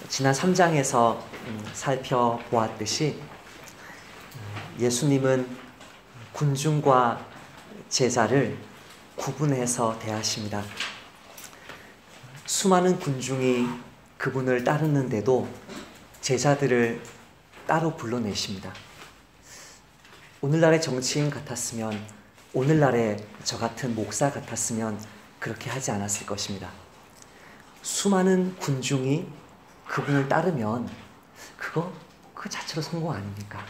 지난 3장에서 살펴보았듯이 예수님은 군중과 제자를 구분해서 대하십니다. 수많은 군중이 그분을 따르는데도 제자들을 따로 불러내십니다. 오늘날의 정치인 같았으면, 오늘날의 저 같은 목사 같았으면 그렇게 하지 않았을 것입니다. 수많은 군중이 그분을 따르면 그 자체로 성공 아닙니까?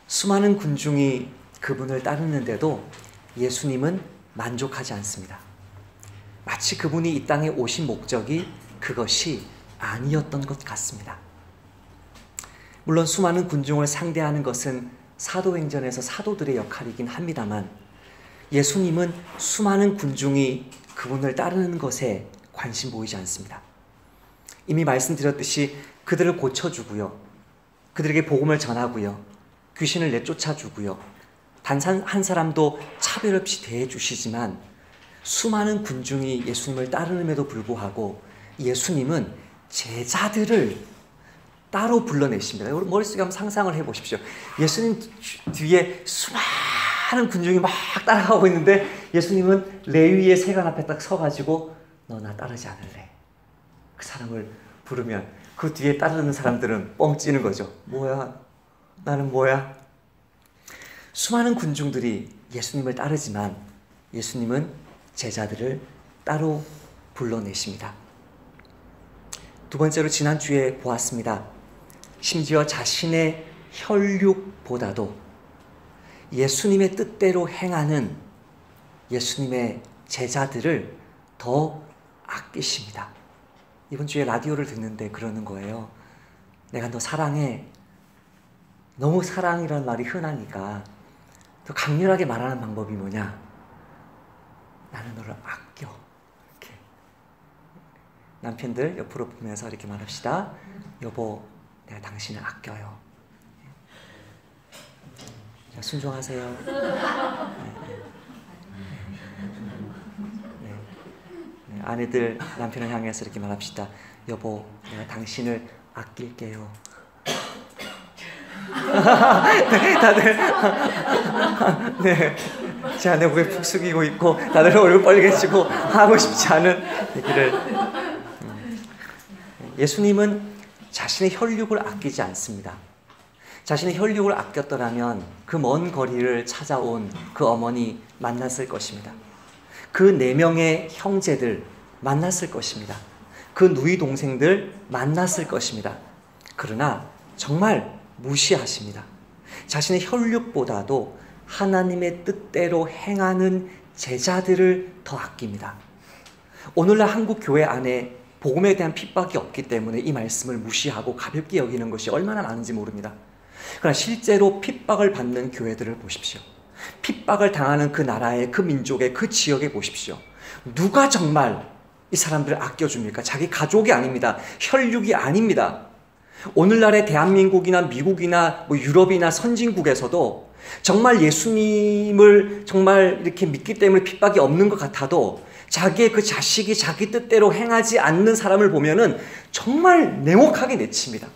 수많은 군중이 그분을 따르는데도 예수님은 만족하지 않습니다. 마치 그분이 이 땅에 오신 목적이 그것이 아니었던 것 같습니다. 물론 수많은 군중을 상대하는 것은 사도행전에서 사도들의 역할이긴 합니다만, 예수님은 수많은 군중이 그분을 따르는 것에 관심 보이지 않습니다. 이미 말씀드렸듯이 그들을 고쳐주고요, 그들에게 복음을 전하고요, 귀신을 내쫓아주고요, 단 한 사람도 차별 없이 대해주시지만, 수많은 군중이 예수님을 따르는데도 불구하고 예수님은 제자들을 따로 불러내십니다. 머릿속에 한번 상상을 해보십시오. 예수님 뒤에 수많은 군중이 막 따라가고 있는데 예수님은 레위의 세관 앞에 딱 서가지고 너 나 따르지 않을래? 그 사람을 부르면 그 뒤에 따르는 사람들은 뻥 찌는 거죠. 뭐야? 나는 뭐야? 수많은 군중들이 예수님을 따르지만 예수님은 제자들을 따로 불러내십니다. 두 번째로 지난주에 보았습니다. 심지어 자신의 혈육보다도 예수님의 뜻대로 행하는 예수님의 제자들을 더 아끼십니다. 이번 주에 라디오를 듣는데 그러는 거예요. 내가 너 사랑해. 너무 사랑이라는 말이 흔하니까 더 강렬하게 말하는 방법이 뭐냐? 나는 너를 아껴. 이렇게. 남편들 옆으로 보면서 이렇게 말합시다. 여보, 내가 당신을 아껴요. 자, 순종하세요. 네. 아내들 남편을 향해서 이렇게 말합시다. 여보, 내가 당신을 아낄게요. 네, 다들 네, 제 아내 고개 푹 숙이고 있고 다들 얼굴 빨개지고 하고 싶지 않은 얘기를. 예수님은 자신의 혈육을 아끼지 않습니다. 자신의 혈육을 아꼈더라면 그 먼 거리를 찾아온 그 어머니 만났을 것입니다. 그 4명의 형제들 만났을 것입니다. 그 누이 동생들 만났을 것입니다. 그러나 정말 무시하십니다. 자신의 혈육보다도 하나님의 뜻대로 행하는 제자들을 더 아낍니다. 오늘날 한국 교회 안에 복음에 대한 핍박이 없기 때문에 이 말씀을 무시하고 가볍게 여기는 것이 얼마나 많은지 모릅니다. 그러나 실제로 핍박을 받는 교회들을 보십시오. 핍박을 당하는 그 나라의, 그 민족의, 그 지역에 보십시오. 누가 정말 이 사람들을 아껴줍니까? 자기 가족이 아닙니다. 혈육이 아닙니다. 오늘날의 대한민국이나 미국이나 유럽이나 선진국에서도 정말 예수님을 정말 이렇게 믿기 때문에 핍박이 없는 것 같아도 자기의 그 자식이 자기 뜻대로 행하지 않는 사람을 보면은 정말 냉혹하게 내칩니다.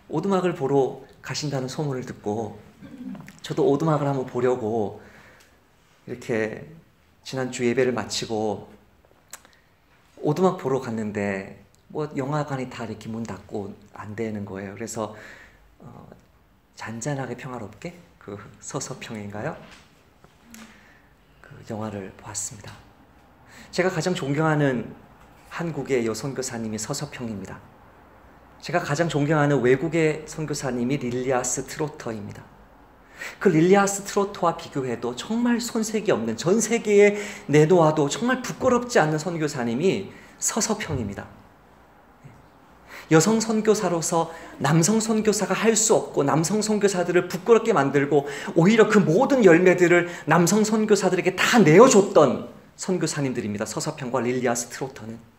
오두막을 보러 가신다는 소문을 듣고 저도 오두막을 한번 보려고 이렇게 지난주 예배를 마치고 오두막 보러 갔는데 영화관이 다 이렇게 문 닫고 안 되는 거예요. 그래서 잔잔하게 평화롭게 그 서서평인가요? 그 영화를 보았습니다. 제가 가장 존경하는 한국의 여선교사님이 서서평입니다. 제가 가장 존경하는 외국의 선교사님이 릴리아스 트로터입니다. 그 릴리아스 트로터와 비교해도 정말 손색이 없는, 전 세계에 내놓아도 정말 부끄럽지 않는 선교사님이 서서평입니다. 여성 선교사로서 남성 선교사가 할 수 없고 남성 선교사들을 부끄럽게 만들고 오히려 그 모든 열매들을 남성 선교사들에게 다 내어줬던 선교사님들입니다. 서서평과 릴리아스 트로터는.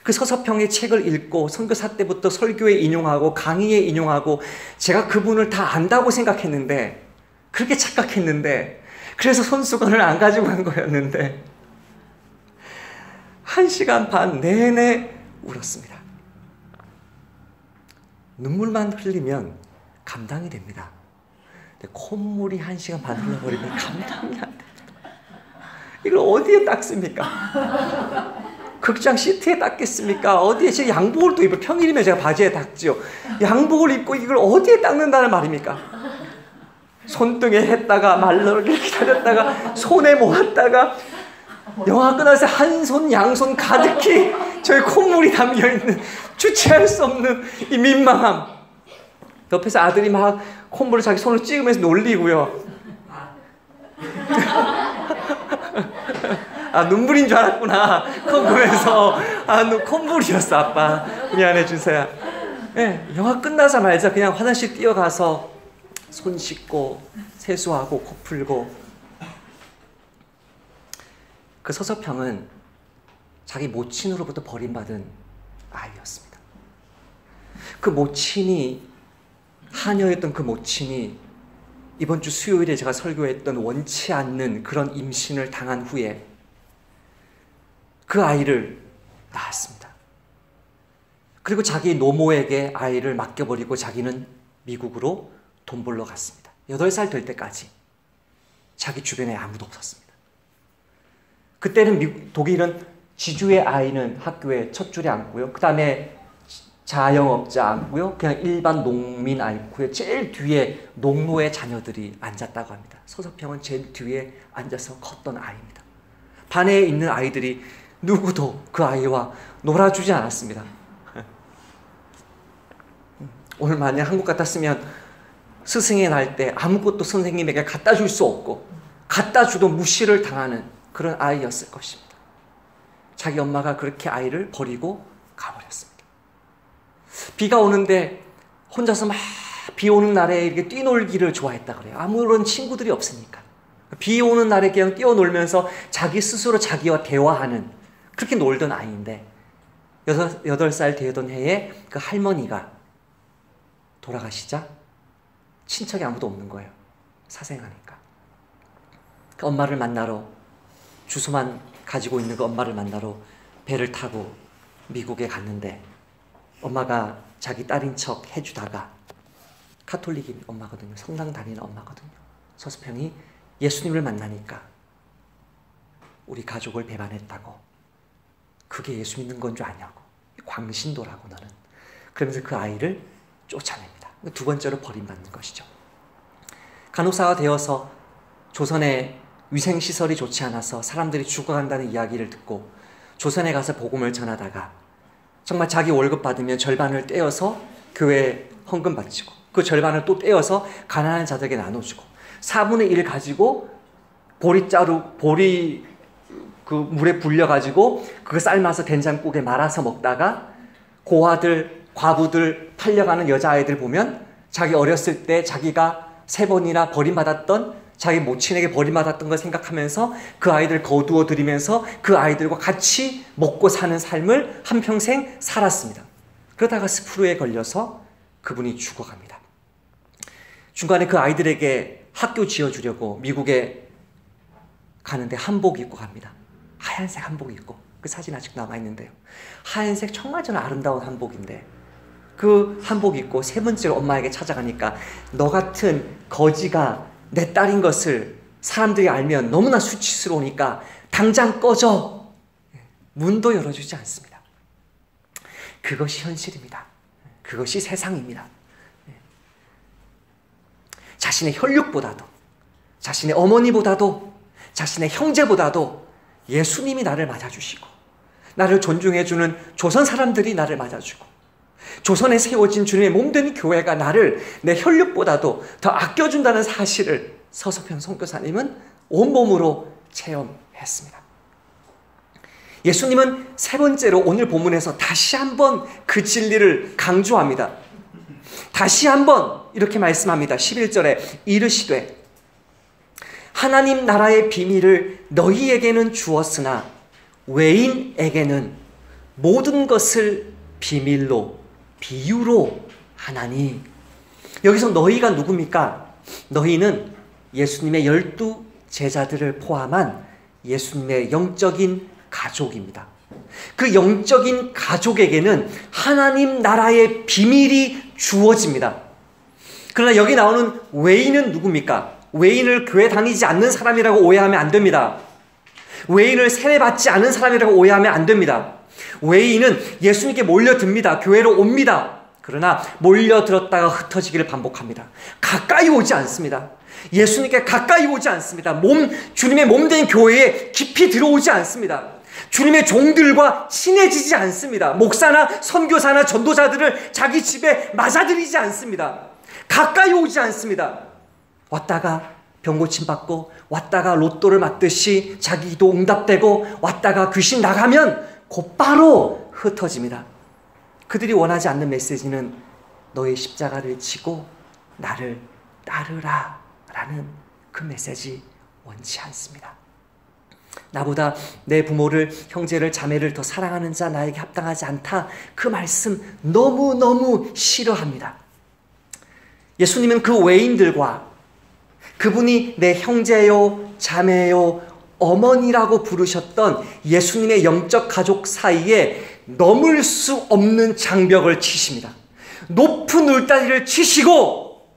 그 서서평의 책을 읽고 선교사 때부터 설교에 인용하고 강의에 인용하고 제가 그분을 다 안다고 생각했는데, 그렇게 착각했는데, 그래서 손수건을 안 가지고 간 거였는데 1시간 반 내내 울었습니다. 눈물만 흘리면 감당이 됩니다. 근데 콧물이 1시간 반 흘러버리면 감당이 안 됩니다. 이걸 어디에 닦습니까? 극장 시트에 닦겠습니까? 어디에? 제가 양복을 또 입고, 평일이면 제가 바지에 닦지요. 양복을 입고 이걸 어디에 닦는다는 말입니까? 손등에 했다가 말르게 기다렸다가 손에 모았다가 영화 끝나서 한 손 양손 가득히 저의 콧물이 담겨있는, 주체할 수 없는 이 민망함. 옆에서 아들이 막 콧물을 자기 손으로 찍으면서 놀리고요. 아, 눈물인 줄 알았구나. 그거 보면서 너 콧물이었어 아빠. 미안해 준서야. 네, 영화 끝나자마자 그냥 화장실 뛰어가서 손 씻고 세수하고 코 풀고. 그 서서평은 자기 모친으로부터 버림받은 아이였습니다. 그 모친이, 하녀였던 그 모친이 이번 주 수요일에 제가 설교했던 원치 않는 그런 임신을 당한 후에 그 아이를 낳았습니다. 그리고 자기 노모에게 아이를 맡겨버리고 자기는 미국으로 돈 벌러 갔습니다. 8살 될 때까지 자기 주변에 아무도 없었습니다. 그때는 독일은 지주의 아이는 학교에 첫 줄에 앉고요. 그 다음에 자영업자 앉고요. 그냥 일반 농민 앉고요. 제일 뒤에 농노의 자녀들이 앉았다고 합니다. 서서평은 제일 뒤에 앉아서 컸던 아이입니다. 반에 있는 아이들이 누구도 그 아이와 놀아주지 않았습니다. 오늘 만약 한국 같았으면 스승의 날 때 아무것도 선생님에게 갖다 줄 수 없고 갖다 주도 무시를 당하는 그런 아이였을 것입니다. 자기 엄마가 그렇게 아이를 버리고 가버렸습니다. 비가 오는데 혼자서 막 비 오는 날에 이렇게 뛰놀기를 좋아했다 그래요. 아무런 친구들이 없으니까. 비 오는 날에 그냥 뛰어놀면서 자기 스스로 자기와 대화하는, 그렇게 놀던 아이인데 8살 되던 해에 그 할머니가 돌아가시자 친척이 아무도 없는 거예요. 사생하니까. 그 엄마를 만나러, 주소만 가지고 있는 그 엄마를 만나러 배를 타고 미국에 갔는데 엄마가 자기 딸인 척 해주다가, 카톨릭인 엄마거든요. 성당 다니는 엄마거든요. 서서평이 예수님을 만나니까 우리 가족을 배반했다고. 그게 예수 믿는 건 줄 아냐고. 광신도라고 너는. 그러면서 그 아이를 쫓아냅니다. 두 번째로 버림받는 것이죠. 간호사가 되어서 조선의 위생시설이 좋지 않아서 사람들이 죽어간다는 이야기를 듣고 조선에 가서 복음을 전하다가 정말 자기 월급 받으면 절반을 떼어서 교회에 헌금 바치고 그 절반을 또 떼어서 가난한 자들에게 나눠주고 4분의 1 가지고 보리 그 물에 불려가지고 그거 삶아서 된장국에 말아서 먹다가 고아들, 과부들, 팔려가는 여자아이들 보면 자기 어렸을 때 자기가 3번이나 버림받았던, 자기 모친에게 버림받았던 걸 생각하면서 그 아이들 거두어 들이면서 그 아이들과 같이 먹고 사는 삶을 한평생 살았습니다. 그러다가 스프루에 걸려서 그분이 죽어갑니다. 중간에 그 아이들에게 학교 지어주려고 미국에 가는데 한복 입고 갑니다. 하얀색 한복 입고. 그 사진 아직 남아있는데요. 하얀색 정말 저는 아름다운 한복인데 그 한복 입고 3번째로 엄마에게 찾아가니까 너 같은 거지가 내 딸인 것을 사람들이 알면 너무나 수치스러우니까 당장 꺼져. 문도 열어주지 않습니다. 그것이 현실입니다. 그것이 세상입니다. 자신의 혈육보다도, 자신의 어머니보다도, 자신의 형제보다도 예수님이 나를 맞아주시고 나를 존중해주는 조선 사람들이 나를 맞아주고 조선에 세워진 주님의 몸된 교회가 나를 내 혈육보다도 더 아껴준다는 사실을 서서평 선교사님은 온몸으로 체험했습니다. 예수님은 3번째로 오늘 본문에서 다시 한번 그 진리를 강조합니다. 다시 한번 이렇게 말씀합니다. 11절에 이르시되 하나님 나라의 비밀을 너희에게는 주었으나 외인에게는 모든 것을 비밀로 비유로 하나니. 여기서 너희가 누굽니까? 너희는 예수님의 12 제자들을 포함한 예수님의 영적인 가족입니다. 그 영적인 가족에게는 하나님 나라의 비밀이 주어집니다. 그러나 여기 나오는 외인은 누굽니까? 외인을 교회 다니지 않는 사람이라고 오해하면 안 됩니다. 외인을 세례받지 않은 사람이라고 오해하면 안 됩니다. 외인은 예수님께 몰려듭니다. 교회로 옵니다. 그러나 몰려들었다가 흩어지기를 반복합니다. 가까이 오지 않습니다. 예수님께 가까이 오지 않습니다. 주님의 몸된 교회에 깊이 들어오지 않습니다. 주님의 종들과 친해지지 않습니다. 목사나 선교사나 전도자들을 자기 집에 맞아들이지 않습니다. 가까이 오지 않습니다. 왔다가 병고침 받고, 왔다가 로또를 맞듯이 자기 기도 응답되고, 왔다가 귀신 나가면 곧바로 흩어집니다. 그들이 원하지 않는 메시지는 너의 십자가를 지고 나를 따르라 라는 그 메시지 원치 않습니다. 나보다 내 부모를, 형제를, 자매를 더 사랑하는 자 나에게 합당하지 않다. 그 말씀 너무너무 싫어합니다. 예수님은 그 외인들과 그분이 내 형제요, 자매요, 어머니라고 부르셨던 예수님의 영적 가족 사이에 넘을 수 없는 장벽을 치십니다. 높은 울다리를 치시고,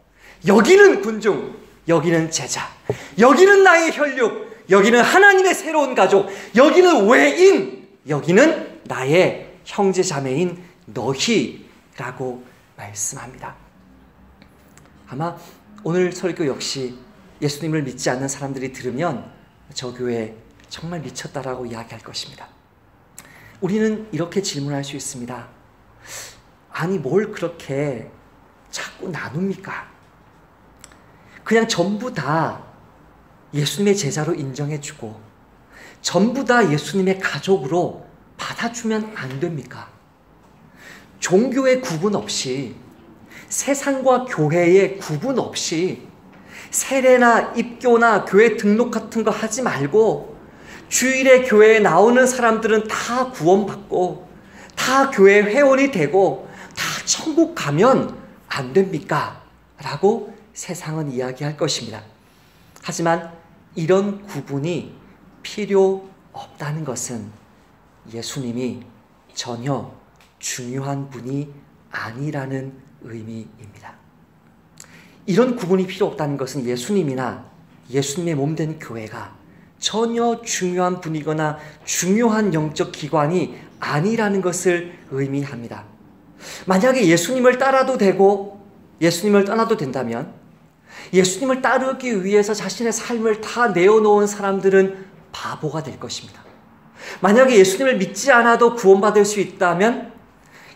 여기는 군중, 여기는 제자, 여기는 나의 혈육, 여기는 하나님의 새로운 가족, 여기는 외인, 여기는 나의 형제 자매인 너희라고 말씀합니다. 아마 오늘 설교 역시 예수님을 믿지 않는 사람들이 들으면 저 교회 정말 미쳤다라고 이야기할 것입니다. 우리는 이렇게 질문할 수 있습니다. 아니, 뭘 그렇게 자꾸 나눕니까? 그냥 전부 다 예수님의 제자로 인정해주고 전부 다 예수님의 가족으로 받아주면 안 됩니까? 종교의 구분 없이, 세상과 구회의 구분 없이 세례나 입교나 교회 등록 같은 거 하지 말고 주일에 교회에 나오는 사람들은 다 구원받고 다 교회 회원이 되고 다 천국 가면 안 됩니까? 라고 세상은 이야기할 것입니다. 하지만 이런 구분이 필요 없다는 것은 예수님이 전혀 중요한 분이 아니라는 의미입니다. 이런 구분이 필요 없다는 것은 예수님이나 예수님의 몸된 교회가 전혀 중요한 분이거나 중요한 영적 기관이 아니라는 것을 의미합니다. 만약에 예수님을 따라도 되고 예수님을 떠나도 된다면, 예수님을 따르기 위해서 자신의 삶을 다 내어놓은 사람들은 바보가 될 것입니다. 만약에 예수님을 믿지 않아도 구원받을 수 있다면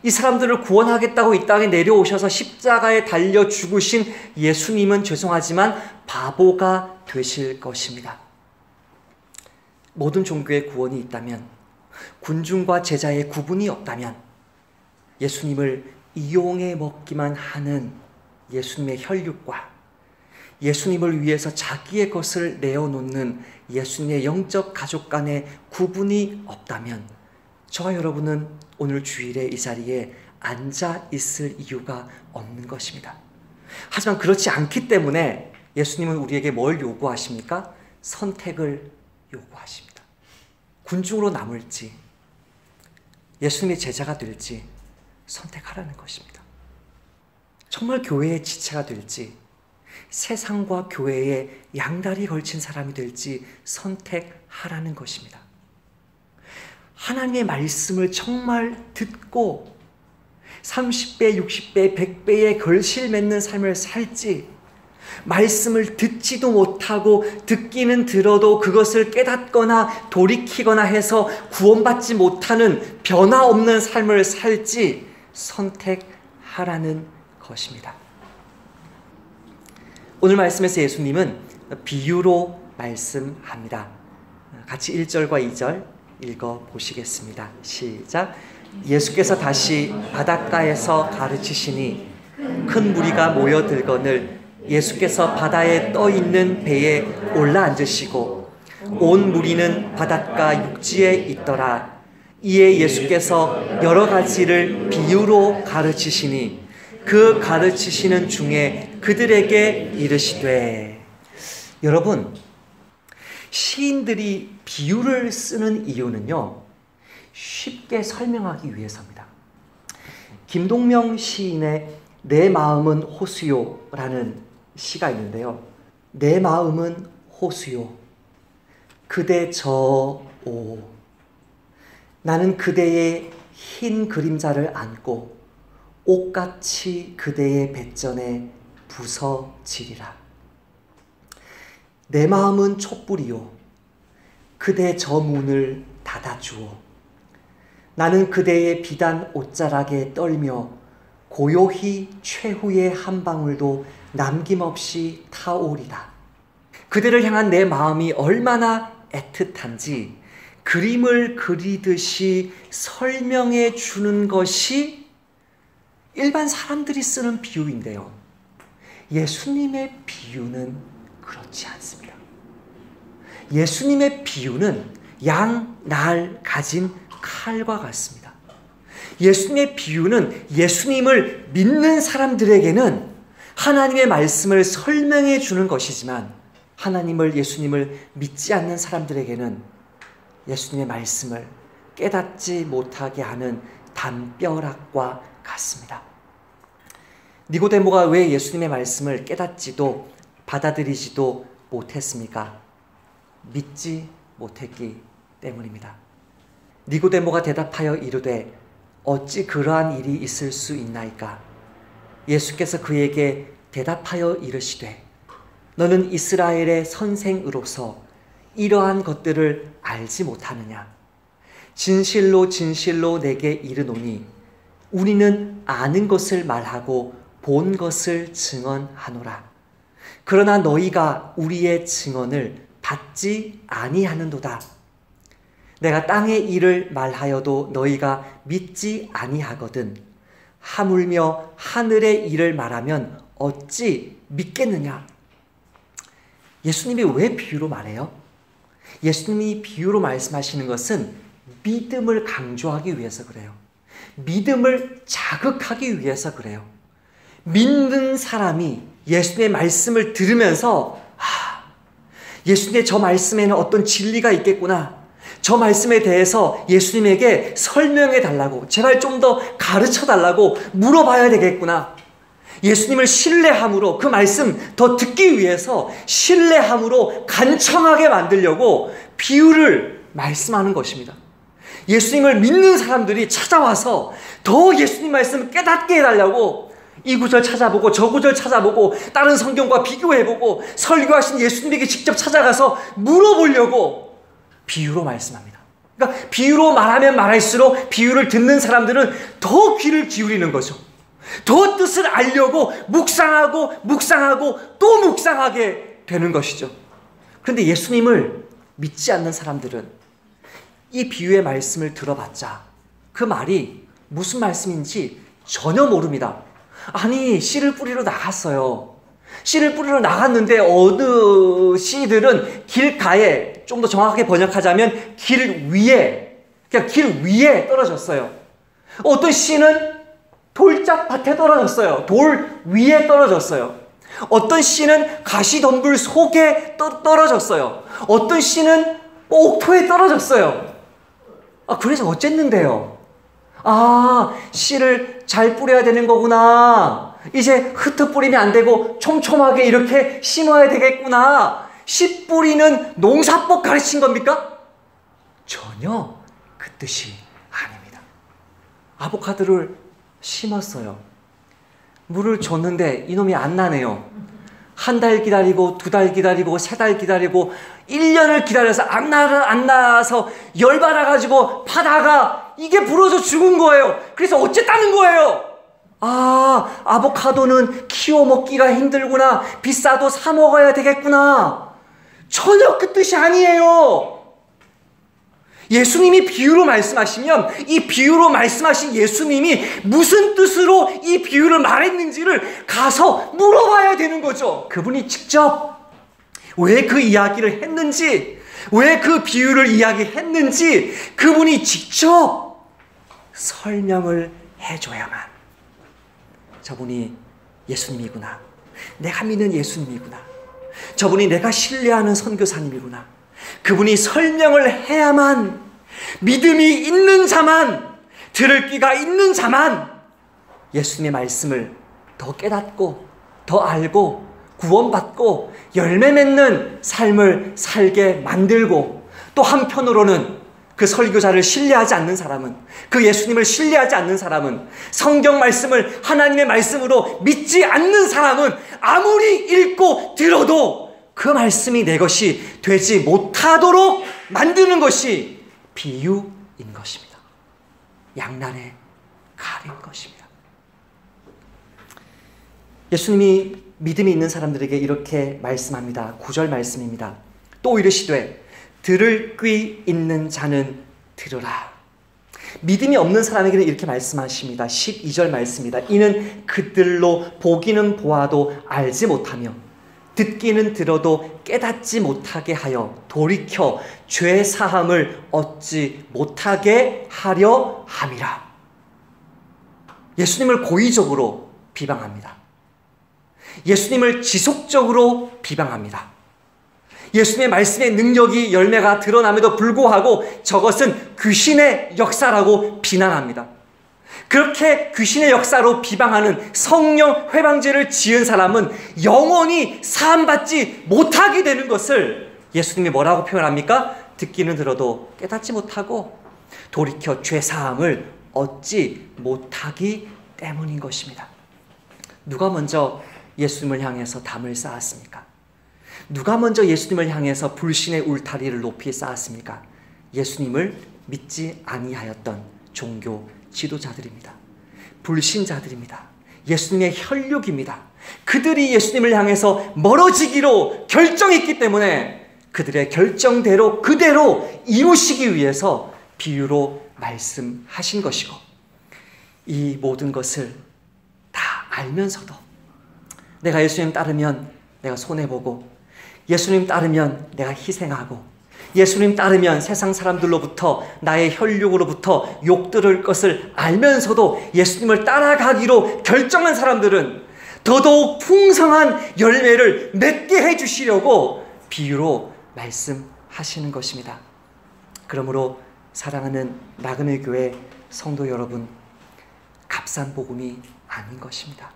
이 사람들을 구원하겠다고 이 땅에 내려오셔서 십자가에 달려 죽으신 예수님은 죄송하지만 바보가 되실 것입니다. 모든 종교의 구원이 있다면, 군중과 제자의 구분이 없다면, 예수님을 이용해 먹기만 하는 예수님의 혈육과 예수님을 위해서 자기의 것을 내어놓는 예수님의 영적 가족 간의 구분이 없다면 저와 여러분은 오늘 주일에 이 자리에 앉아 있을 이유가 없는 것입니다. 하지만 그렇지 않기 때문에 예수님은 우리에게 뭘 요구하십니까? 선택을 요구하십니다. 군중으로 남을지 예수님의 제자가 될지 선택하라는 것입니다. 정말 교회의 지체가 될지 세상과 교회에 양다리 걸친 사람이 될지 선택하라는 것입니다. 하나님의 말씀을 정말 듣고 30배, 60배, 100배의 결실 맺는 삶을 살지, 말씀을 듣지도 못하고 듣기는 들어도 그것을 깨닫거나 돌이키거나 해서 구원받지 못하는 변화 없는 삶을 살지 선택하라는 것입니다. 오늘 말씀에서 예수님은 비유로 말씀합니다. 같이 1절과 2절 읽어보시겠습니다. 시작. 예수께서 다시 바닷가에서 가르치시니 큰 무리가 모여들거늘 예수께서 바다에 떠있는 배에 올라앉으시고 온 무리는 바닷가 육지에 있더라. 이에 예수께서 여러 가지를 비유로 가르치시니 그 가르치시는 중에 그들에게 이르시되. 여러분, 시인들이 비유를 쓰는 이유는요, 쉽게 설명하기 위해서입니다. 김동명 시인의 내 마음은 호수요라는 시가 있는데요. 내 마음은 호수요 그대 저오 나는 그대의 흰 그림자를 안고 옷같이 그대의 뱃전에 부서지리라. 내 마음은 촛불이요 그대 저 문을 닫아주오. 나는 그대의 비단 옷자락에 떨며 고요히 최후의 한 방울도 남김없이 타오리라. 그대를 향한 내 마음이 얼마나 애틋한지 그림을 그리듯이 설명해 주는 것이 일반 사람들이 쓰는 비유인데요. 예수님의 비유는 그렇지 않습니다. 예수님의 비유는 양, 날 가진 칼과 같습니다. 예수님의 비유는 예수님을 믿는 사람들에게는 하나님의 말씀을 설명해 주는 것이지만 예수님을 믿지 않는 사람들에게는 예수님의 말씀을 깨닫지 못하게 하는 담벼락과 같습니다. 니고데모가 왜 예수님의 말씀을 깨닫지도 받아들이지도 못했습니까? 믿지 못했기 때문입니다. 니고데모가 대답하여 이르되 어찌 그러한 일이 있을 수 있나이까? 예수께서 그에게 대답하여 이르시되 너는 이스라엘의 선생으로서 이러한 것들을 알지 못하느냐? 진실로 진실로 내게 이르노니 우리는 아는 것을 말하고 본 것을 증언하노라. 그러나 너희가 우리의 증언을 받지 아니하는도다. 내가 땅의 일을 말하여도 너희가 믿지 아니하거든. 하물며 하늘의 일을 말하면 어찌 믿겠느냐? 예수님이 왜 비유로 말해요? 예수님이 비유로 말씀하시는 것은 믿음을 강조하기 위해서 그래요. 믿음을 자극하기 위해서 그래요. 믿는 사람이 예수님의 말씀을 들으면서 예수님의 저 말씀에는 어떤 진리가 있겠구나. 저 말씀에 대해서 예수님에게 설명해 달라고, 제발 좀 더 가르쳐 달라고 물어봐야 되겠구나. 예수님을 신뢰함으로 그 말씀 더 듣기 위해서 신뢰함으로 간청하게 만들려고 비유를 말씀하는 것입니다. 예수님을 믿는 사람들이 찾아와서 더 예수님 말씀을 깨닫게 해달라고 이 구절 찾아보고 저 구절 찾아보고 다른 성경과 비교해보고 설교하신 예수님에게 직접 찾아가서 물어보려고 비유로 말씀합니다. 그러니까 비유로 말하면 말할수록 비유를 듣는 사람들은 더 귀를 기울이는 거죠. 더 뜻을 알려고 묵상하고 또 묵상하게 되는 것이죠. 그런데 예수님을 믿지 않는 사람들은 이 비유의 말씀을 들어봤자 그 말이 무슨 말씀인지 전혀 모릅니다. 아니, 씨를 뿌리러 나갔어요. 씨를 뿌리러 나갔는데 어느 씨들은 길가에, 좀 더 정확하게 번역하자면 길 위에, 그냥 길 위에 떨어졌어요. 어떤 씨는 돌짝밭에 떨어졌어요. 돌 위에 떨어졌어요. 어떤 씨는 가시덤불 속에 떨어졌어요. 어떤 씨는 옥토에 떨어졌어요. 그래서 어쨌는데요? 씨를 잘 뿌려야 되는 거구나. 이제 흩어 뿌리면 안 되고 촘촘하게 이렇게 심어야 되겠구나. 씨 뿌리는 농사법 가르친 겁니까? 전혀 그 뜻이 아닙니다. 아보카도를 심었어요. 물을 줬는데 이놈이 안 나네요. 한 달 기다리고 2달 기다리고 3달 기다리고 1년을 기다려서 안 나서 열받아가지고 파다가 이게 부러져 죽은 거예요. 그래서 어쨌다는 거예요? 아보카도는 키워 먹기가 힘들구나. 비싸도 사 먹어야 되겠구나. 전혀 그 뜻이 아니에요. 예수님이 비유로 말씀하시면 이 비유로 말씀하신 예수님이 무슨 뜻으로 이 비유를 말했는지를 가서 물어봐야 되는 거죠. 그분이 직접 왜 그 이야기를 했는지, 왜 그 비유를 이야기했는지 그분이 직접 설명을 해줘야만 저분이 예수님이구나, 내가 믿는 예수님이구나, 저분이 내가 신뢰하는 선교사님이구나, 그분이 설명을 해야만 믿음이 있는 자만, 들을 귀가 있는 자만 예수님의 말씀을 더 깨닫고 더 알고 구원받고 열매 맺는 삶을 살게 만들고, 또 한편으로는 그 설교자를 신뢰하지 않는 사람은, 그 예수님을 신뢰하지 않는 사람은, 성경 말씀을 하나님의 말씀으로 믿지 않는 사람은 아무리 읽고 들어도 그 말씀이 내 것이 되지 못하도록 만드는 것이 비유인 것입니다. 양날의 칼인 것입니다. 예수님이 믿음이 있는 사람들에게 이렇게 말씀합니다. 9절 말씀입니다. 또 이르시되 들을 귀 있는 자는 들으라. 믿음이 없는 사람에게는 이렇게 말씀하십니다. 12절 말씀입니다. 이는 그들로 보기는 보아도 알지 못하며 듣기는 들어도 깨닫지 못하게 하여 돌이켜 죄 사함을 얻지 못하게 하려 함이라. 예수님을 고의적으로 비방합니다. 예수님을 지속적으로 비방합니다. 예수님의 말씀의 능력이 열매가 드러남에도 불구하고 저것은 귀신의 역사라고 비난합니다. 그렇게 귀신의 역사로 비방하는 성령 회방죄를 지은 사람은 영원히 사함받지 못하게 되는 것을 예수님이 뭐라고 표현합니까? 듣기는 들어도 깨닫지 못하고 돌이켜 죄사함을 얻지 못하기 때문인 것입니다. 누가 먼저 예수님을 향해서 담을 쌓았습니까? 누가 먼저 예수님을 향해서 불신의 울타리를 높이 쌓았습니까? 예수님을 믿지 아니하였던 종교 지도자들입니다. 불신자들입니다. 예수님의 혈육입니다. 그들이 예수님을 향해서 멀어지기로 결정했기 때문에 그들의 결정대로 그대로 이루시기 위해서 비유로 말씀하신 것이고, 이 모든 것을 다 알면서도 내가 예수님 따르면 내가 손해보고, 예수님 따르면 내가 희생하고, 예수님 따르면 세상 사람들로부터 나의 혈육으로부터 욕 들을 것을 알면서도 예수님을 따라가기로 결정한 사람들은 더더욱 풍성한 열매를 맺게 해주시려고 비유로 말씀하시는 것입니다. 그러므로 사랑하는 나그네 교회 성도 여러분, 값싼 복음이 아닌 것입니다.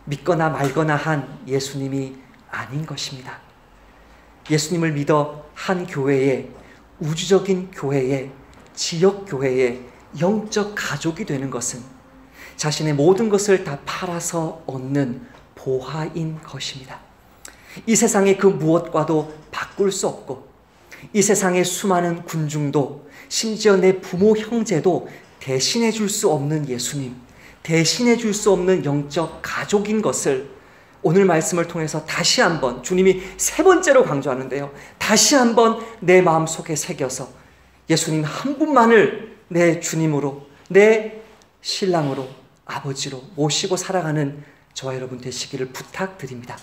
믿거나 말거나 한 예수님이 아닌 것입니다. 예수님을 믿어 한 교회에, 우주적인 교회에, 지역 교회에 영적 가족이 되는 것은 자신의 모든 것을 다 팔아서 얻는 보화인 것입니다. 이 세상의 그 무엇과도 바꿀 수 없고, 이 세상의 수많은 군중도, 심지어 내 부모 형제도 대신해 줄 수 없는 예수님, 대신해 줄 수 없는 영적 가족인 것을 오늘 말씀을 통해서 다시 한번 주님이 세 번째로 강조하는데요, 다시 한번 내 마음속에 새겨서 예수님 한 분만을 내 주님으로, 내 신랑으로, 아버지로 모시고 살아가는 저와 여러분 되시기를 부탁드립니다.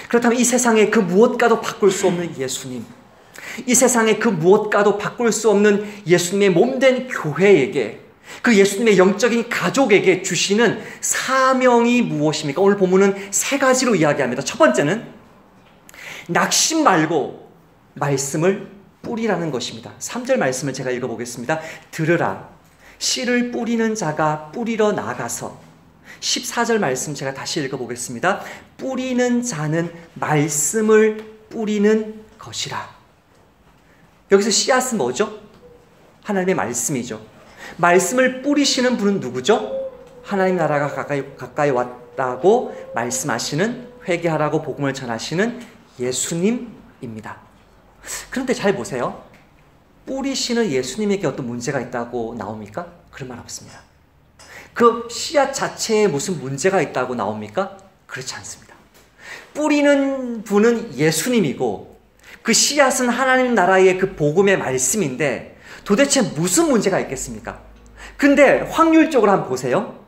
그렇다면 이 세상에 그 무엇과도 바꿀 수 없는 예수님, 이 세상에 그 무엇과도 바꿀 수 없는 예수님의 몸된 교회에게, 그 예수님의 영적인 가족에게 주시는 사명이 무엇입니까? 오늘 본문은 세 가지로 이야기합니다. 첫 번째는 낙심 말고 말씀을 뿌리라는 것입니다. 3절 말씀을 제가 읽어보겠습니다. 들으라, 씨를 뿌리는 자가 뿌리러 나가서. 14절 말씀 제가 다시 읽어보겠습니다. 뿌리는 자는 말씀을 뿌리는 것이라. 여기서 씨앗은 뭐죠? 하나님의 말씀이죠. 말씀을 뿌리시는 분은 누구죠? 하나님 나라가 가까이 왔다고 말씀하시는, 회개하라고 복음을 전하시는 예수님입니다. 그런데 잘 보세요. 뿌리시는 예수님에게 어떤 문제가 있다고 나옵니까? 그런 말 없습니다. 그 씨앗 자체에 무슨 문제가 있다고 나옵니까? 그렇지 않습니다. 뿌리는 분은 예수님이고 그 씨앗은 하나님 나라의 그 복음의 말씀인데 도대체 무슨 문제가 있겠습니까? 근데 확률적으로 한번 보세요.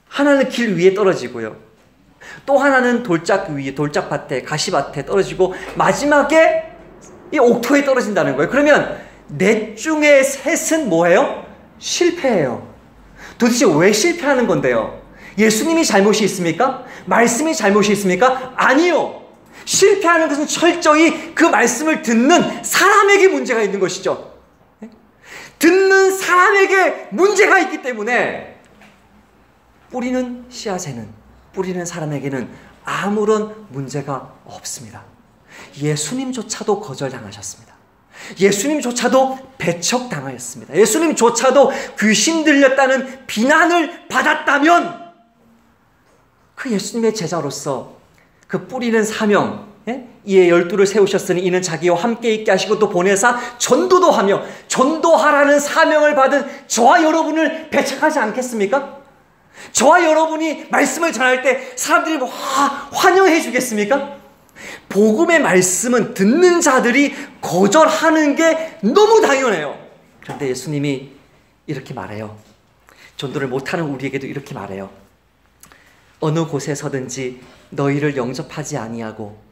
하나는 길 위에 떨어지고요, 또 하나는 돌짝 위에, 돌짝밭에, 가시밭에 떨어지고 마지막에 이 옥토에 떨어진다는 거예요. 그러면 넷 중에 셋은 뭐예요? 실패해요. 도대체 왜 실패하는 건데요? 예수님이 잘못이 있습니까? 말씀이 잘못이 있습니까? 아니요. 실패하는 것은 철저히 그 말씀을 듣는 사람에게 문제가 있는 것이죠. 듣는 사람에게 문제가 있기 때문에 뿌리는 씨앗에는, 뿌리는 사람에게는 아무런 문제가 없습니다. 예수님조차도 거절당하셨습니다. 예수님조차도 배척당하였습니다. 예수님조차도 귀신 들렸다는 비난을 받았다면 그 예수님의 제자로서 그 뿌리는 사명, 이에 12를 세우셨으니 이는 자기와 함께 있게 하시고 또 보내사 전도도 하며, 전도하라는 사명을 받은 저와 여러분을 배척하지 않겠습니까? 저와 여러분이 말씀을 전할 때 사람들이 환영해 주겠습니까? 복음의 말씀은 듣는 자들이 거절하는 게 너무 당연해요. 그런데 예수님이 이렇게 말해요. 전도를 못하는 우리에게도 이렇게 말해요. 어느 곳에서든지 너희를 영접하지 아니하고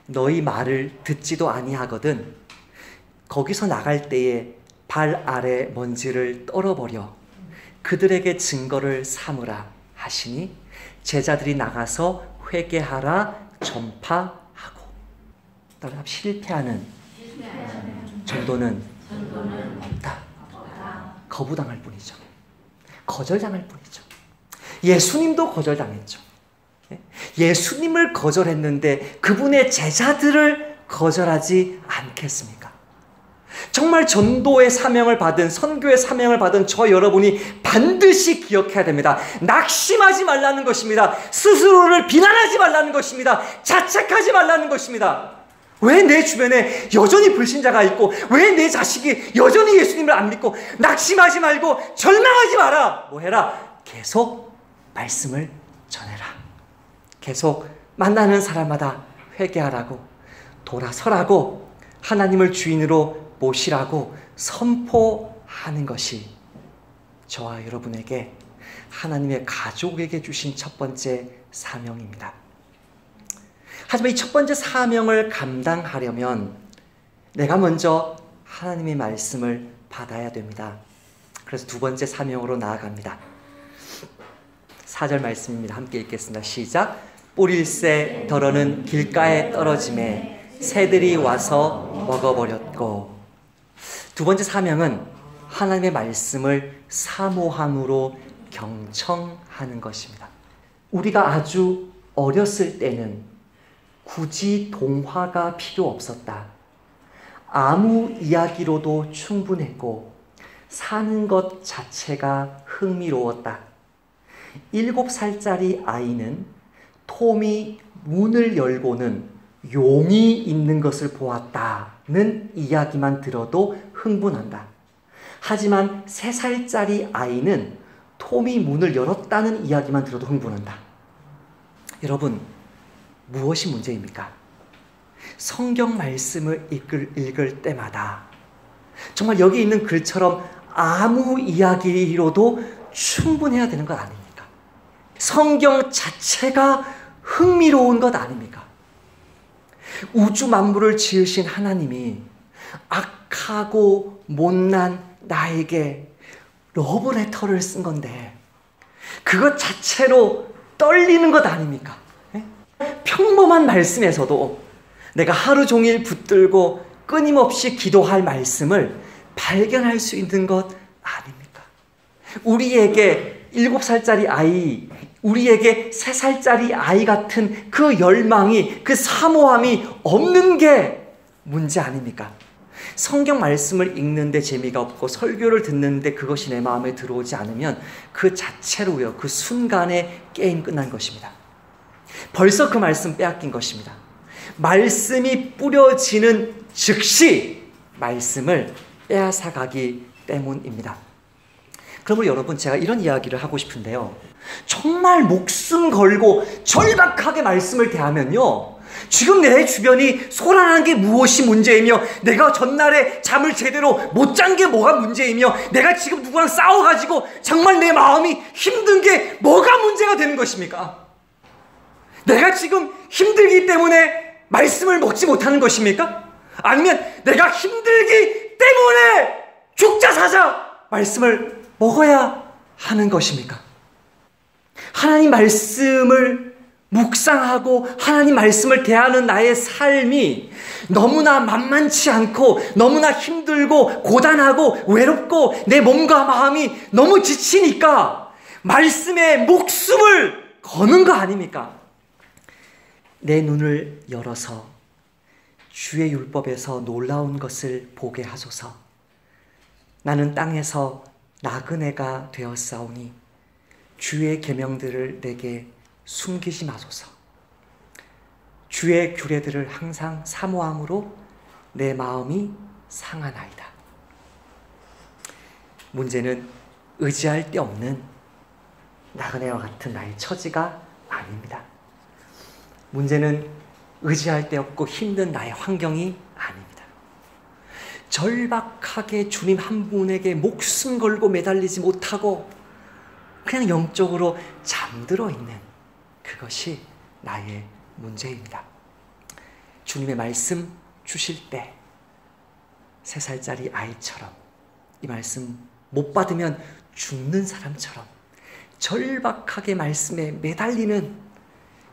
너희 말을 듣지도 아니하거든 거기서 나갈 때에 발 아래 먼지를 떨어버려 그들에게 증거를 삼으라 하시니 제자들이 나가서 회개하라 전파하고. 따라 실패하는 전도는 없다. 거부당할 뿐이죠. 거절당할 뿐이죠. 예수님도 거절당했죠. 예수님을 거절했는데 그분의 제자들을 거절하지 않겠습니까? 정말 전도의 사명을 받은, 선교의 사명을 받은 저 여러분이 반드시 기억해야 됩니다. 낙심하지 말라는 것입니다. 스스로를 비난하지 말라는 것입니다. 자책하지 말라는 것입니다. 왜 내 주변에 여전히 불신자가 있고 왜 내 자식이 여전히 예수님을 안 믿고, 낙심하지 말고 절망하지 마라. 뭐 해라? 계속 말씀을 전해라. 계속 만나는 사람마다 회개하라고, 돌아서라고, 하나님을 주인으로 모시라고 선포하는 것이 저와 여러분에게, 하나님의 가족에게 주신 첫 번째 사명입니다. 하지만 이 첫 번째 사명을 감당하려면 내가 먼저 하나님의 말씀을 받아야 됩니다. 그래서 두 번째 사명으로 나아갑니다. 4절 말씀입니다. 함께 읽겠습니다. 시작. 뿌릴새 덜어는 길가에 떨어짐에 새들이 와서 먹어버렸고. 두 번째 사명은 하나님의 말씀을 사모함으로 경청하는 것입니다. 우리가 아주 어렸을 때는 굳이 동화가 필요 없었다. 아무 이야기로도 충분했고 사는 것 자체가 흥미로웠다. 7살짜리 아이는 톰이 문을 열고는 용이 있는 것을 보았다는 이야기만 들어도 흥분한다. 하지만 3살짜리 아이는 톰이 문을 열었다는 이야기만 들어도 흥분한다. 여러분, 무엇이 문제입니까? 성경 말씀을 읽을 때마다 정말 여기 있는 글처럼 아무 이야기로도 충분해야 되는 것 아닙니까? 성경 자체가 흥미로운 것 아닙니까? 우주 만물을 지으신 하나님이 악하고 못난 나에게 러브레터를 쓴 건데 그것 자체로 떨리는 것 아닙니까? 평범한 말씀에서도 내가 하루 종일 붙들고 끊임없이 기도할 말씀을 발견할 수 있는 것 아닙니까? 우리에게 7살짜리 아이, 우리에게 3살짜리 아이 같은 그 열망이, 그 사모함이 없는 게 문제 아닙니까? 성경 말씀을 읽는데 재미가 없고 설교를 듣는데 그것이 내 마음에 들어오지 않으면 그 자체로요, 그 순간에 게임 끝난 것입니다. 벌써 그 말씀 빼앗긴 것입니다. 말씀이 뿌려지는 즉시 말씀을 빼앗아가기 때문입니다. 그러므로 여러분, 제가 이런 이야기를 하고 싶은데요. 정말 목숨 걸고 절박하게 말씀을 대하면요, 지금 내 주변이 소란한 게 무엇이 문제이며, 내가 전날에 잠을 제대로 못 잔 게 뭐가 문제이며, 내가 지금 누구랑 싸워가지고 정말 내 마음이 힘든 게 뭐가 문제가 되는 것입니까? 내가 지금 힘들기 때문에 말씀을 먹지 못하는 것입니까? 아니면 내가 힘들기 때문에 죽자 사자 말씀을 먹어야 하는 것입니까? 하나님 말씀을 묵상하고 하나님 말씀을 대하는 나의 삶이 너무나 만만치 않고 너무나 힘들고 고단하고 외롭고 내 몸과 마음이 너무 지치니까 말씀에 목숨을 거는 거 아닙니까? 내 눈을 열어서 주의 율법에서 놀라운 것을 보게 하소서. 나는 땅에서 나그네가 되었사오니 주의 계명들을 내게 숨기지 마소서. 주의 규례들을 항상 사모함으로 내 마음이 상하나이다. 문제는 의지할 데 없는 나그네와 같은 나의 처지가 아닙니다. 문제는 의지할 데 없고 힘든 나의 환경이 아닙니다. 절박하게 주님 한 분에게 목숨 걸고 매달리지 못하고 그냥 영적으로 잠들어 있는 그것이 나의 문제입니다. 주님의 말씀 주실 때 3살짜리 아이처럼 이 말씀 못 받으면 죽는 사람처럼 절박하게 말씀에 매달리는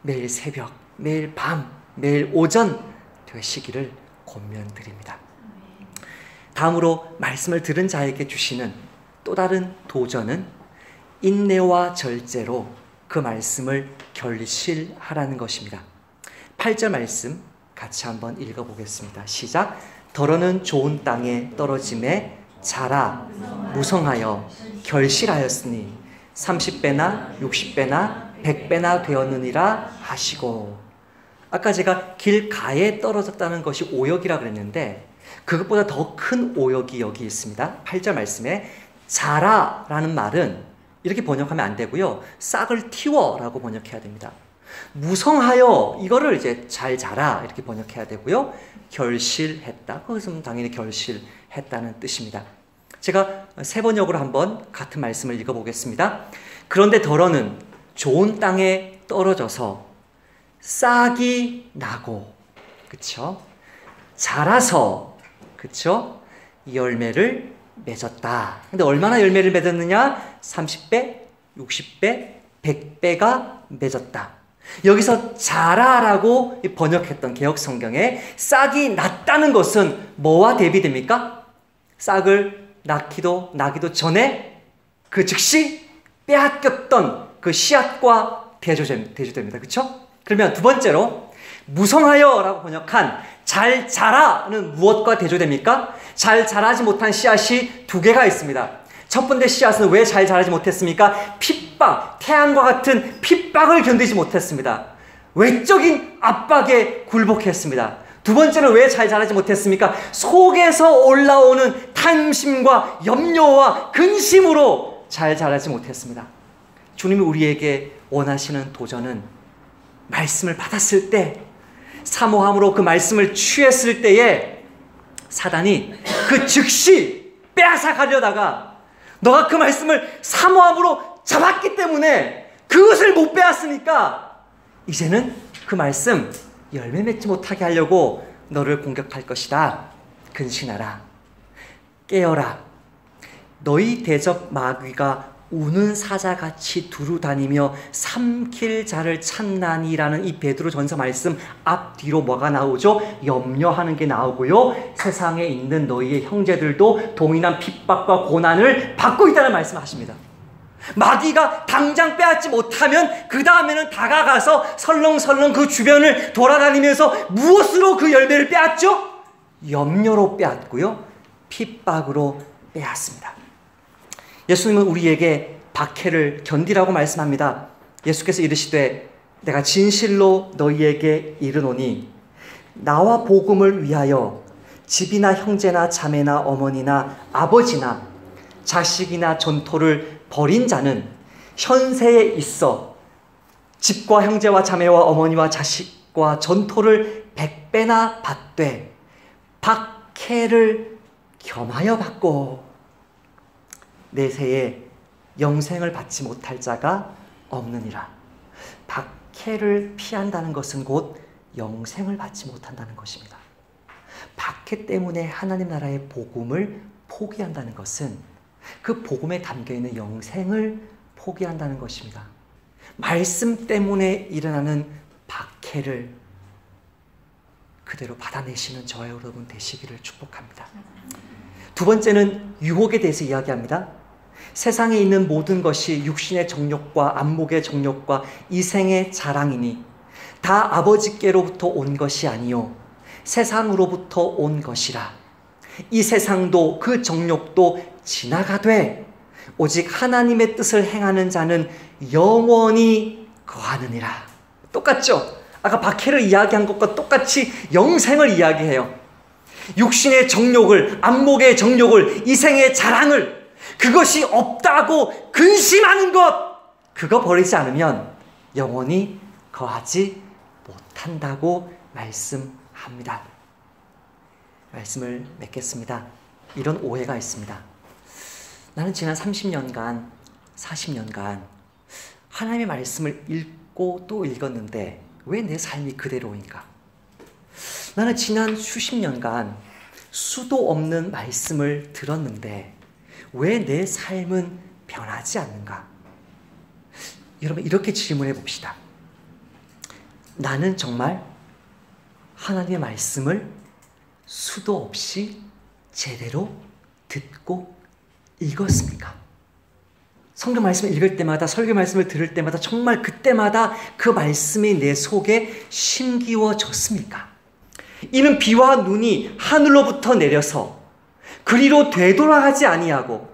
매일 새벽, 매일 밤, 매일 오전 되시기를 권면드립니다. 다음으로 말씀을 들은 자에게 주시는 또 다른 도전은 인내와 절제로 그 말씀을 결실하라는 것입니다. 8절 말씀 같이 한번 읽어보겠습니다. 시작. 더러는 좋은 땅에 떨어짐에 자라 무성하여 결실하였으니 30배나 60배나 100배나 되었느니라 하시고. 아까 제가 길가에 떨어졌다는 것이 오역이라 그랬는데 그것보다 더 큰 오역이 여기 있습니다. 8절 말씀에 자라라는 말은 이렇게 번역하면 안 되고요. 싹을 틔워라고 번역해야 됩니다. 무성하여 이거를 이제 잘 자라 이렇게 번역해야 되고요. 결실했다. 그것은 당연히 결실했다는 뜻입니다. 제가 세 번역으로 한번 같은 말씀을 읽어보겠습니다. 그런데 더러는 좋은 땅에 떨어져서 싹이 나고, 그쵸? 자라서, 그쵸? 열매를 맺었다. 근데 얼마나 열매를 맺었느냐? 30배, 60배, 100배가 맺었다. 여기서 자라라고 번역했던 개역성경에 싹이 났다는 것은 뭐와 대비됩니까? 싹을 나기도 전에 그 즉시 빼앗겼던 그 씨앗과 대조됩니다. 그렇죠? 그러면 두 번째로 무성하여 라고 번역한 잘 자라는 무엇과 대조됩니까? 잘 자라지 못한 씨앗이 두 개가 있습니다. 첫 번째 씨앗은 왜 잘 자라지 못했습니까? 핍박, 태양과 같은 핍박을 견디지 못했습니다. 외적인 압박에 굴복했습니다. 두 번째는 왜 잘 자라지 못했습니까? 속에서 올라오는 탐심과 염려와 근심으로 잘 자라지 못했습니다. 주님이 우리에게 원하시는 도전은 말씀을 받았을 때, 사모함으로 그 말씀을 취했을 때에 사단이 그 즉시 빼앗아 가려다가 너가 그 말씀을 사모함으로 잡았기 때문에 그것을 못 빼앗으니까 이제는 그 말씀 열매 맺지 못하게 하려고 너를 공격할 것이다. 근신하라. 깨어라. 너희 대적 마귀가 우는 사자같이 두루 다니며 삼킬 자를 찾나니라는 이 베드로 전서 말씀 앞뒤로 뭐가 나오죠? 염려하는 게 나오고요. 세상에 있는 너희의 형제들도 동일한 핍박과 고난을 받고 있다는 말씀을 하십니다. 마귀가 당장 빼앗지 못하면 그 다음에는 다가가서 설렁설렁 그 주변을 돌아다니면서 무엇으로 그 열매를 빼앗죠? 염려로 빼앗고요. 핍박으로 빼앗습니다. 예수님은 우리에게 박해를 견디라고 말씀합니다. 예수께서 이르시되 내가 진실로 너희에게 이르노니 나와 복음을 위하여 집이나 형제나 자매나 어머니나 아버지나 자식이나 전토를 벌인 자는 현세에 있어 집과 형제와 자매와 어머니와 자식과 전토를 100배나 받되 박해를 겸하여 받고 내세에 영생을 받지 못할 자가 없느니라. 박해를 피한다는 것은 곧 영생을 받지 못한다는 것입니다. 박해 때문에 하나님 나라의 복음을 포기한다는 것은 그 복음에 담겨있는 영생을 포기한다는 것입니다. 말씀 때문에 일어나는 박해를 그대로 받아내시는 저와 여러분 되시기를 축복합니다. 두 번째는 유혹에 대해서 이야기합니다. 세상에 있는 모든 것이 육신의 정욕과 안목의 정욕과 이생의 자랑이니 다 아버지께로부터 온 것이 아니요 세상으로부터 온 것이라. 이 세상도 그 정욕도 지나가되 오직 하나님의 뜻을 행하는 자는 영원히 거하느니라. 똑같죠? 아까 박해를 이야기한 것과 똑같이 영생을 이야기해요. 육신의 정욕을, 안목의 정욕을, 이생의 자랑을, 그것이 없다고 근심하는 것, 그거 버리지 않으면 영원히 거하지 못한다고 말씀합니다. 말씀을 맺겠습니다. 이런 오해가 있습니다. 나는 지난 30년간, 40년간 하나님의 말씀을 읽고 또 읽었는데 왜 내 삶이 그대로인가? 나는 지난 수십 년간 수도 없는 말씀을 들었는데 왜 내 삶은 변하지 않는가? 여러분, 이렇게 질문해 봅시다. 나는 정말 하나님의 말씀을 수도 없이 제대로 듣고 읽었습니까? 성경 말씀을 읽을 때마다, 설교 말씀을 들을 때마다 정말 그때마다 그 말씀이 내 속에 심기워졌습니까? 이는 비와 눈이 하늘로부터 내려서 그리로 되돌아가지 아니하고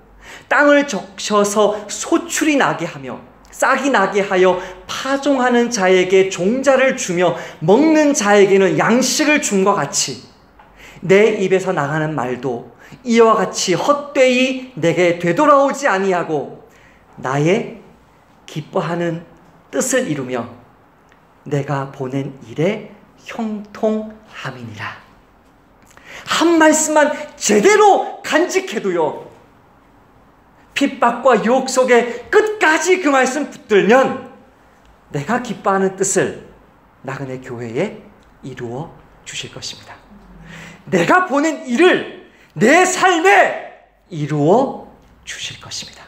땅을 적셔서 소출이 나게 하며 싹이 나게 하여 파종하는 자에게 종자를 주며 먹는 자에게는 양식을 줌과 같이 내 입에서 나가는 말도 이와 같이 헛되이 내게 되돌아오지 아니하고 나의 기뻐하는 뜻을 이루며 내가 보낸 일에 형통함이니라. 한 말씀만 제대로 간직해도요, 핍박과 유혹 속에 끝까지 그 말씀 붙들면 내가 기뻐하는 뜻을 나그네 교회에 이루어 주실 것입니다. 내가 보낸 일을 내 삶에 이루어 주실 것입니다.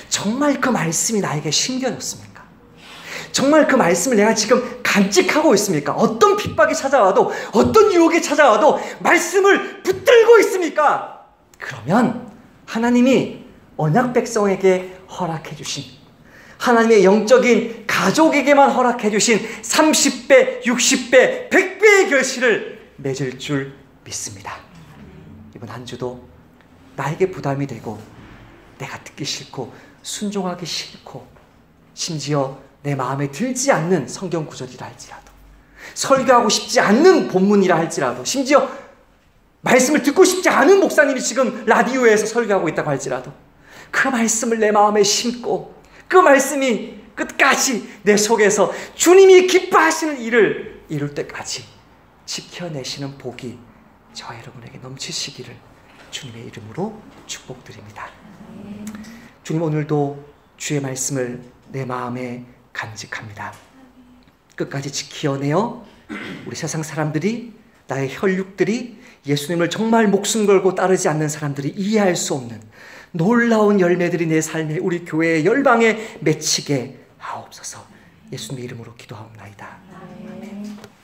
정말 그 말씀이 나에게 심겨졌습니까? 정말 그 말씀을 내가 지금 간직하고 있습니까? 어떤 핍박이 찾아와도, 어떤 유혹이 찾아와도 말씀을 붙들고 있습니까? 그러면 하나님이 언약 백성에게 허락해 주신, 하나님의 영적인 가족에게만 허락해 주신 30배, 60배, 100배의 결실을 맺을 줄 믿습니다. 이번 한 주도 나에게 부담이 되고 내가 듣기 싫고 순종하기 싫고 심지어 내 마음에 들지 않는 성경 구절이라 할지라도, 설교하고 싶지 않는 본문이라 할지라도, 심지어 말씀을 듣고 싶지 않은 목사님이 지금 라디오에서 설교하고 있다고 할지라도 그 말씀을 내 마음에 심고 그 말씀이 끝까지 내 속에서 주님이 기뻐하시는 일을 이룰 때까지 지켜내시는 복이 저와 여러분에게 넘치시기를 주님의 이름으로 축복드립니다. 주님, 오늘도 주의 말씀을 내 마음에 간직합니다. 끝까지 지켜내어 우리 세상 사람들이, 나의 혈육들이 예수님을 정말 목숨 걸고 따르지 않는 사람들이 이해할 수 없는 놀라운 열매들이 내 삶에, 우리 교회의 열방에 맺히게 하옵소서. 예수님의 이름으로 기도하옵나이다. 아멘.